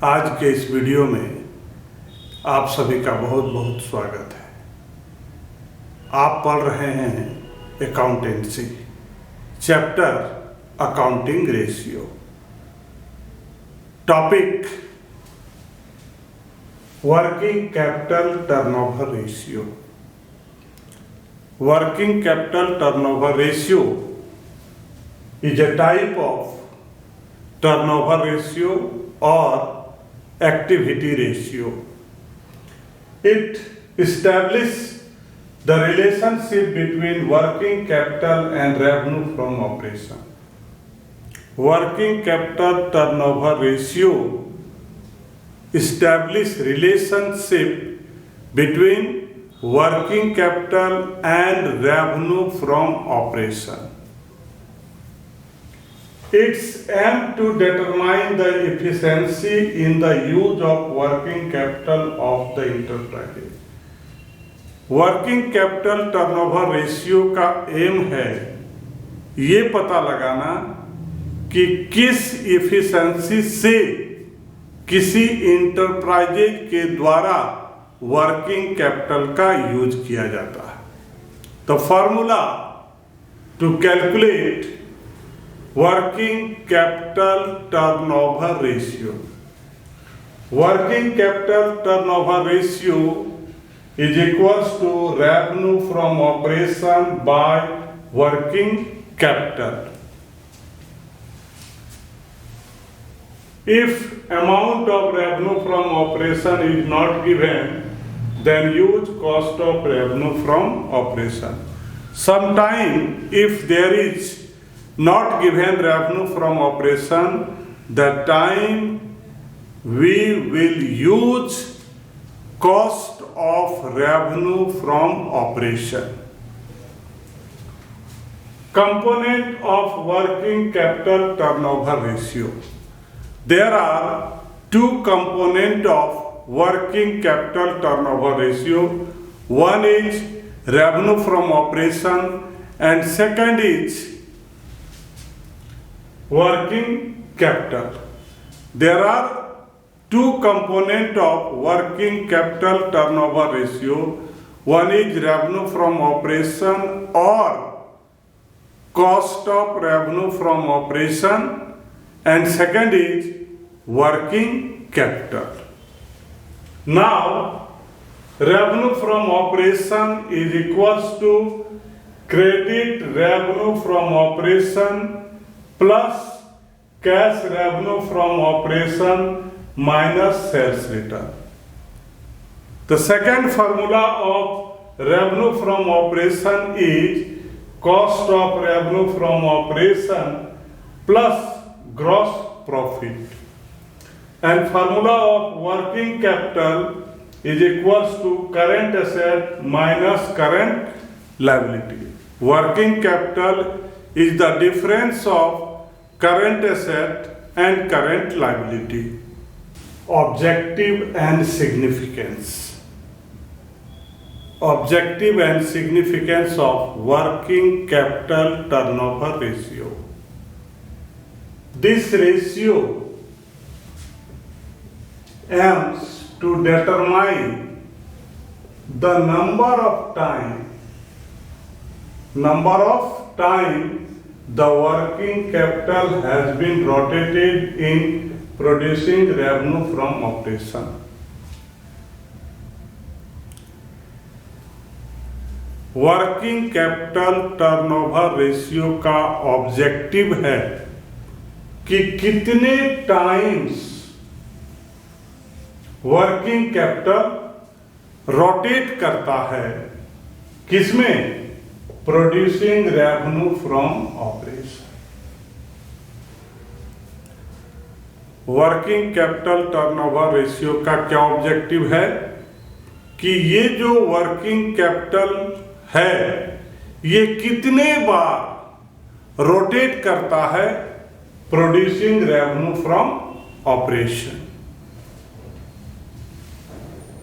आज के इस वीडियो में आप सभी का बहुत बहुत स्वागत है। आप पढ़ रहे हैं accountancy, chapter accounting ratio. Topic working capital turnover ratio. Working capital turnover ratio is a type of turnover ratio or activity ratio. It establishes the relationship between working capital and revenue from operation. Working capital turnover ratio establishes relationship between working capital and revenue from operation. Its aim to determine the efficiency in the use of working capital of the enterprise. Working capital turnover ratio का M है ये पता लगाना कि किस efficiency से किसी enterprises के द्वारा वर्किंग कैपिटल का यूज किया जाता है। The formula to calculate working capital turnover ratio. Working capital turnover ratio is equals to revenue from operation by working capital. If amount of revenue from operation is not given, then use cost of revenue from operation. Sometime if there is not given revenue from operation, the time we will use cost of revenue from operation. Component of working capital turnover ratio. There are two components of working capital turnover ratio. One is revenue from operation and second is working capital. There are two components of working capital turnover ratio. One is revenue from operation or cost of revenue from operation and second is working capital. Now revenue from operation is equals to credit revenue from operation plus cash revenue from operation minus sales return. The second formula of revenue from operation is cost of revenue from operation plus gross profit. And formula of working capital is equals to current asset minus current liability. Working capital is the difference of current asset and current liability. Objective and significance. Objective and significance of working capital turnover ratio. This ratio aims to determine the number of time the working capital has been rotated in producing revenue from operation. Working capital turnover ratio का objective है कि कितने times working capital rotate करता है, किसमें? Producing revenue from operation. Working capital turnover ratio का क्या objective है कि ये जो वर्किंग कैपिटल है ये कितने बार रोटेट करता है producing revenue from operation.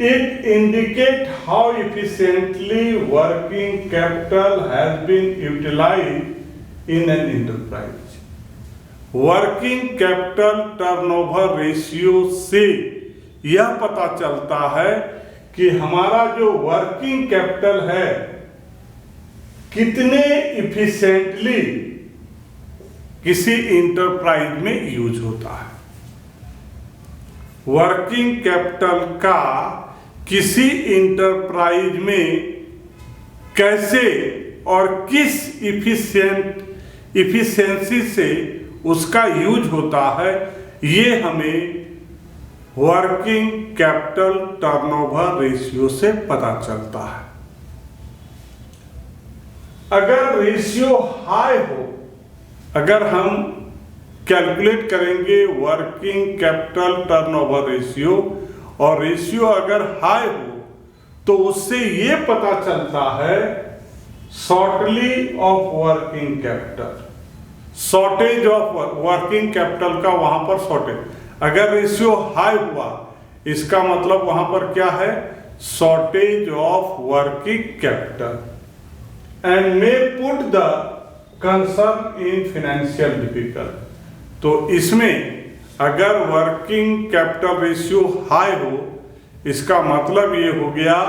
It indicates how efficiently working capital has been utilized in an enterprise. Working capital turnover ratio से यह पता चलता है कि हमारा जो वर्किंग कैपिटल है कितने इफिशिएंटली किसी इंटरप्राइज में यूज होता है। वर्किंग कैपिटल का किसी इंटरप्राइज में कैसे और किस इफिशिएंसी से उसका यूज होता है, ये हमें वर्किंग कैपिटल टर्नओवर रेशियो से पता चलता है। अगर रेशियो हाई हो, अगर हम कैलकुलेट करेंगे वर्किंग कैपिटल टर्नओवर रेशियो और रेशियो अगर हाई हो तो उससे ये पता चलता है shortly of working capital, shortage of working capital का वहां पर शॉर्टेज। अगर रेशियो हाई हुआ इसका मतलब वहां पर क्या है, shortage of working capital and may put the concern in financial difficult. तो इसमें अगर वर्किंग कैपिटल रेशियो हाई हो इसका मतलब ये हो गया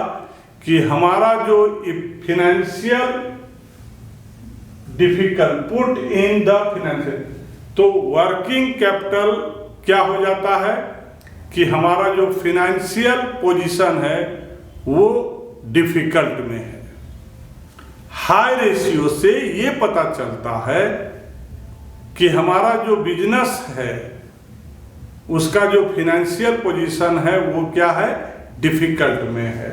कि हमारा जो financial difficult put in the financial, तो वर्किंग कैपिटल क्या हो जाता है कि हमारा जो फाइनेंशियल पोजीशन है वो डिफिकल्ट में है। हाई रेशियो से ये पता चलता है कि हमारा जो बिजनेस है उसका जो फाइनेंशियल पोजीशन है वो क्या है, डिफिकल्ट में है।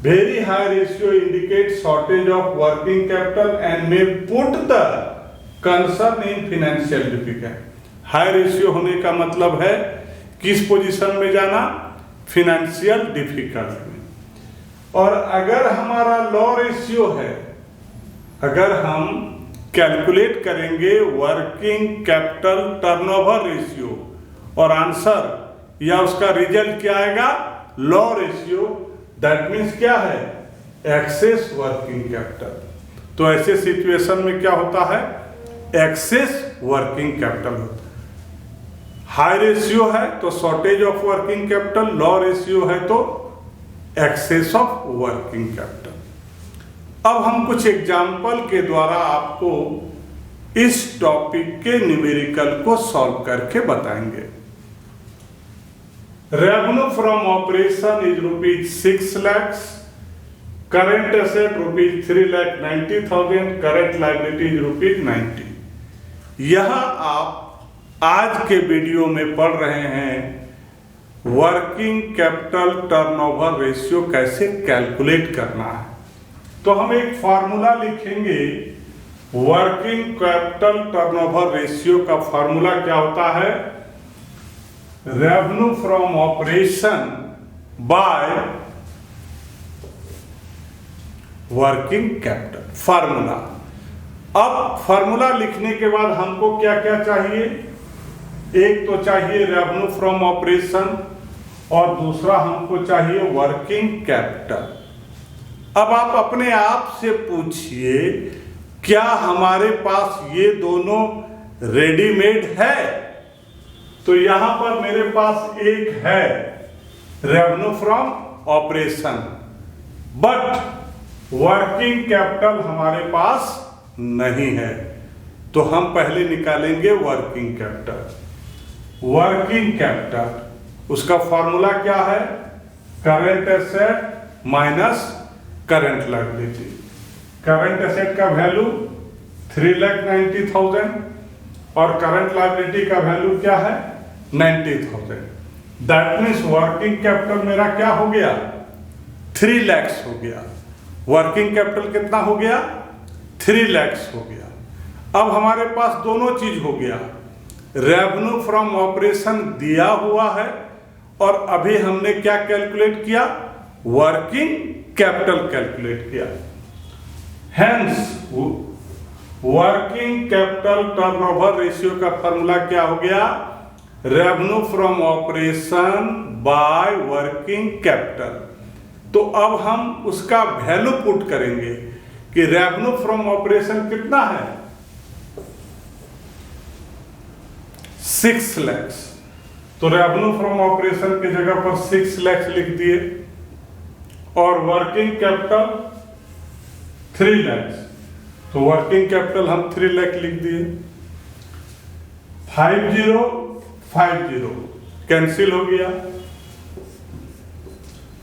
Very high ratio indicate shortage of working capital and may put the concern in financial difficult. High ratio होने का मतलब है किस पोजीशन में जाना, फाइनेंशियल डिफिकल्ट में। और अगर हमारा लो रेशियो है, अगर हम कैलकुलेट करेंगे वर्किंग कैपिटल टर्नओवर रेशियो और आंसर या उसका रिजल्ट क्या आएगा, लो रेशियो, दैट मीन्स क्या है, एक्सेस वर्किंग कैपिटल। तो ऐसे सिचुएशन में क्या होता है, एक्सेस वर्किंग कैपिटल होता है। हाई रेशियो है तो shortage of working capital, low ratio है तो एक्सेस ऑफ वर्किंग कैपिटल। अब हम कुछ एग्जाम्पल के द्वारा आपको इस टॉपिक के न्यूमेरिकल को सॉल्व करके बताएंगे। Revenue from operation is ₹6 lakh, current asset ₹3,90,000, current liability is ₹90। यह आप आज के वीडियो में पढ़ रहे हैं वर्किंग कैपिटल टर्नओवर रेशियो कैसे कैलकुलेट करना है। तो हम एक फार्मूला लिखेंगे। वर्किंग कैपिटल टर्नओवर रेशियो का फार्मूला क्या होता है, revenue from operation by working capital. Formula, अब फार्मूला लिखने के बाद हमको क्या क्या चाहिए, एक तो चाहिए रेवेन्यू फ्रॉम ऑपरेशन और दूसरा हमको चाहिए वर्किंग कैपिटल। अब आप अपने आप से पूछिए क्या हमारे पास ये दोनों रेडीमेड है। तो यहां पर मेरे पास एक है revenue from operation, but working capital हमारे पास नहीं है। तो हम पहले निकालेंगे वर्किंग कैपिटल। वर्किंग कैपिटल उसका फॉर्मूला क्या है, current asset minus current liability. Current asset का वैल्यू 3,90,000 और करंट लायबिलिटी का वैल्यू क्या है, 90,000। दैट मीन्स वर्किंग कैपिटल मेरा क्या हो गया, 3 लाख हो गया। वर्किंग कैपिटल कितना हो गया, 3 लाख हो गया। अब हमारे पास दोनों चीज हो गया, रेवेन्यू फ्रॉम ऑपरेशन दिया हुआ है और अभी हमने क्या कैलकुलेट किया, वर्किंग कैपिटल कैलकुलेट किया। Hence working capital turnover ratio का फॉर्मूला क्या हो गया, revenue from operation by working capital. तो अब हम उसका वैल्यू पुट करेंगे कि रेवेन्यू फ्रॉम ऑपरेशन कितना है, 6 lakhs, तो रेवेन्यू फ्रॉम ऑपरेशन की जगह पर 6 lakhs लिख दिए, और वर्किंग कैपिटल 3 lakhs, तो वर्किंग कैपिटल हम 3 लाख लिख दिए। 5050 कैंसिल हो गया,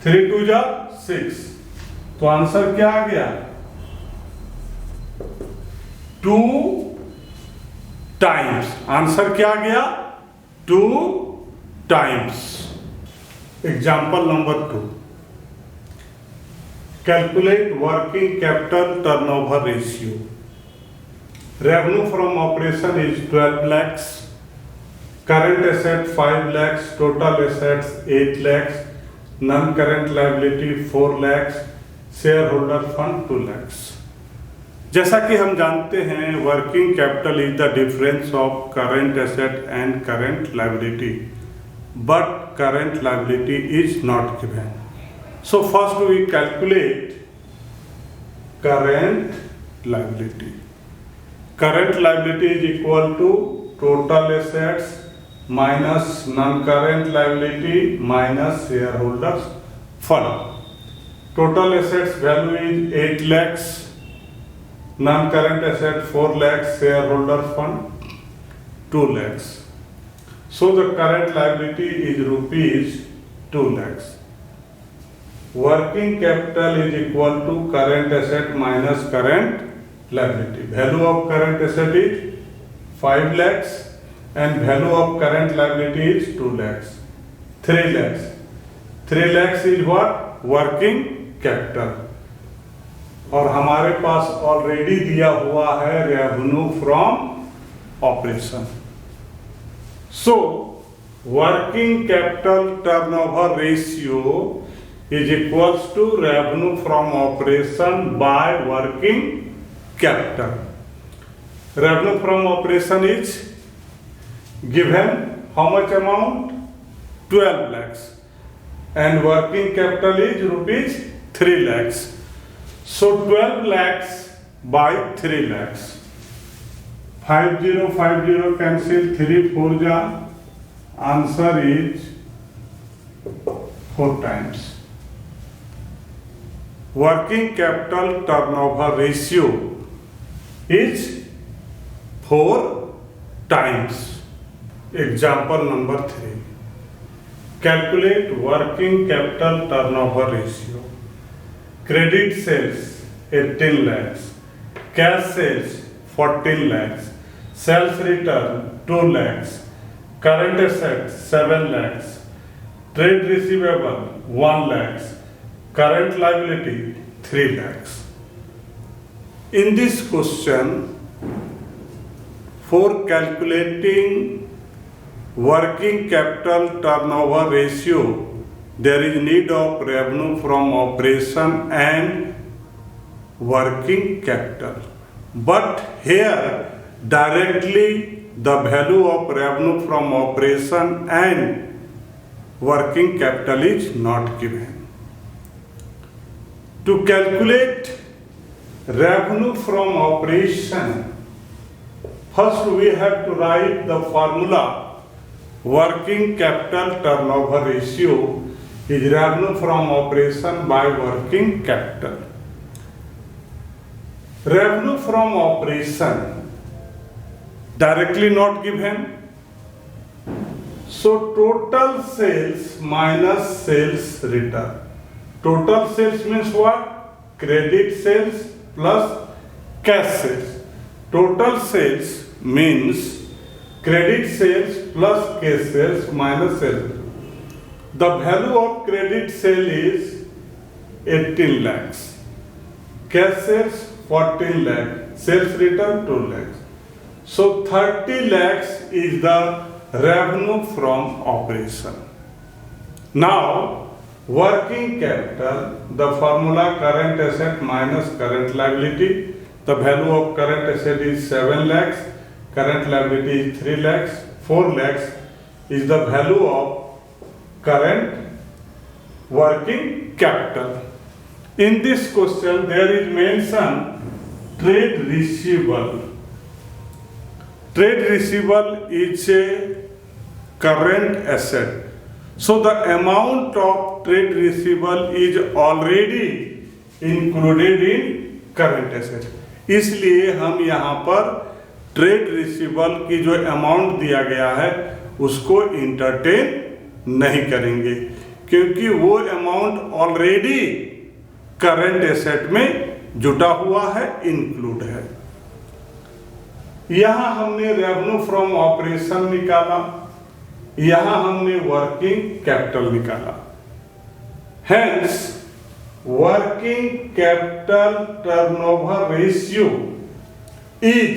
3 2 जा 6, तो आंसर क्या आ गया? 2 टाइम्स। आंसर क्या आ गया? 2 times. Example number 2, calculate working capital turnover ratio. Revenue from operation is 12 lakhs, current asset 5 lakhs, total assets 8 lakhs, non-current liability 4 lakhs, shareholder fund 2 lakhs। जैसा कि हम जानते हैं, working capital is the difference of current asset and current liability, but current liability is not given. So first we calculate current liability. Current liability is equal to total assets minus non-current liability minus shareholders fund. Total assets value is 8 lakhs, non-current asset 4 lakhs, shareholder fund 2 lakhs. So the current liability is rupees 2 lakhs. Working capital is equal to current asset minus current liability. Value of current asset is 5 lakhs and value of current liability is 2 lakhs. 3 lakhs. 3 lakhs is what? Working capital. और हमारे पास already दिया हुआ है revenue from operation. So working capital turnover ratio is equals to revenue from operation by working capital. Revenue from operation is given how much amount? 12 lakhs, and working capital is rupees 3 lakhs. So 12 lakhs by 3 lakhs. 5050 cancel, 3 4 ja, answer is 4 times. Working capital turnover ratio is 4 times. Example number 3, calculate working capital turnover ratio. Credit sales 18 lakhs, cash sales 14 lakhs, sales return 2 lakhs, current assets 7 lakhs, trade receivable 1 lakhs, current liability 3 lakhs. In this question, for calculating working capital turnover ratio, there is need of revenue from operation and working capital. But here directly the value of revenue from operation and working capital is not given. To calculate revenue from operation, first we have to write the formula. Working capital turnover ratio is revenue from operation by working capital. Revenue from operation directly not given. So total sales minus sales return. Total sales means what? Credit sales plus cash sales. Total sales means credit sales plus cash sales minus sales. The value of credit sale is 18 lakhs. Cash sales 14 lakhs. Sales return 2 lakhs. So 30 lakhs is the revenue from operation. Now working capital, the formula current asset minus current liability. The value of current asset is 7 lakhs. Current liability is 3 lakhs, 4 lakhs is the value of current working capital. In this question, there is mention trade receivable. Trade receivable is a current asset. So the amount of trade receivable is already included in current asset. इसलिए हम यहाँ पर trade receivable की जो amount दिया गया है उसको इंटरटेन नहीं करेंगे, क्योंकि वो अमाउंट ऑलरेडी करंट एसेट में जुटा हुआ है, इंक्लूड है। यहां हमने रेवेन्यू फ्रॉम ऑपरेशन निकाला, यहां हमने वर्किंग कैपिटल निकाला। Hence working capital turnover ratio is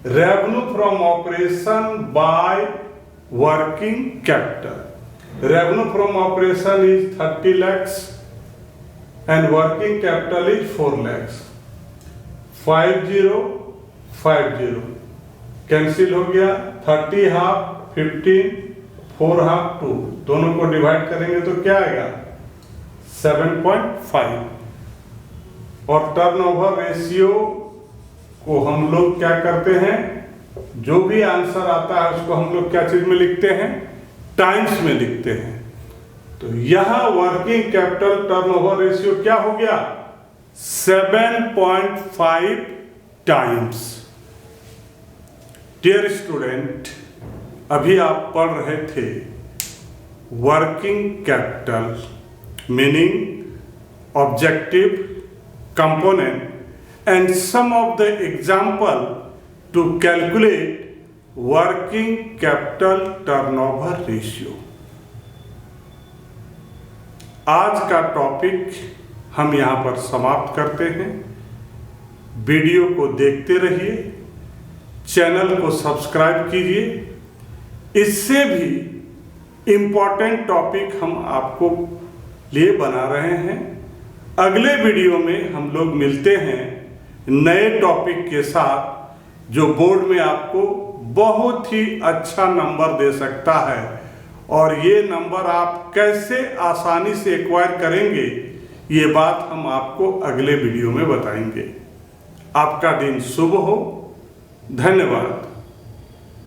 revenue from operation by working capital. Revenue from operation is 30 lakhs and working capital is 4 lakhs। 50 cancel हो गया, 30 हाफ 15, 4 हाफ 2, दोनों को डिवाइड करेंगे तो क्या आएगा 7.5। और टर्नओवर रेशियो को हम लोग क्या करते हैं, जो भी आंसर आता है उसको हम लोग क्या चीज में लिखते हैं, टाइम्स में लिखते हैं। तो यहां वर्किंग कैपिटल टर्नओवर रेशियो क्या हो गया 7.5 टाइम्स। डियर स्टूडेंट, अभी आप पढ़ रहे थे working capital meaning objective component and some of the example to calculate working capital turnover ratio। आज का टॉपिक हम यहाँ पर समाप्त करते हैं। वीडियो को देखते रहिए, चैनल को सब्सक्राइब कीजिए। इससे भी इम्पोर्टेंट टॉपिक हम आपको लिए बना रहे हैं। अगले वीडियो में हम लोग मिलते हैं नए टॉपिक के साथ, जो बोर्ड में आपको बहुत ही अच्छा नंबर दे सकता है। और ये नंबर आप कैसे आसानी से एक्वायर करेंगे, ये बात हम आपको अगले वीडियो में बताएंगे। आपका दिन शुभ हो। धन्यवाद।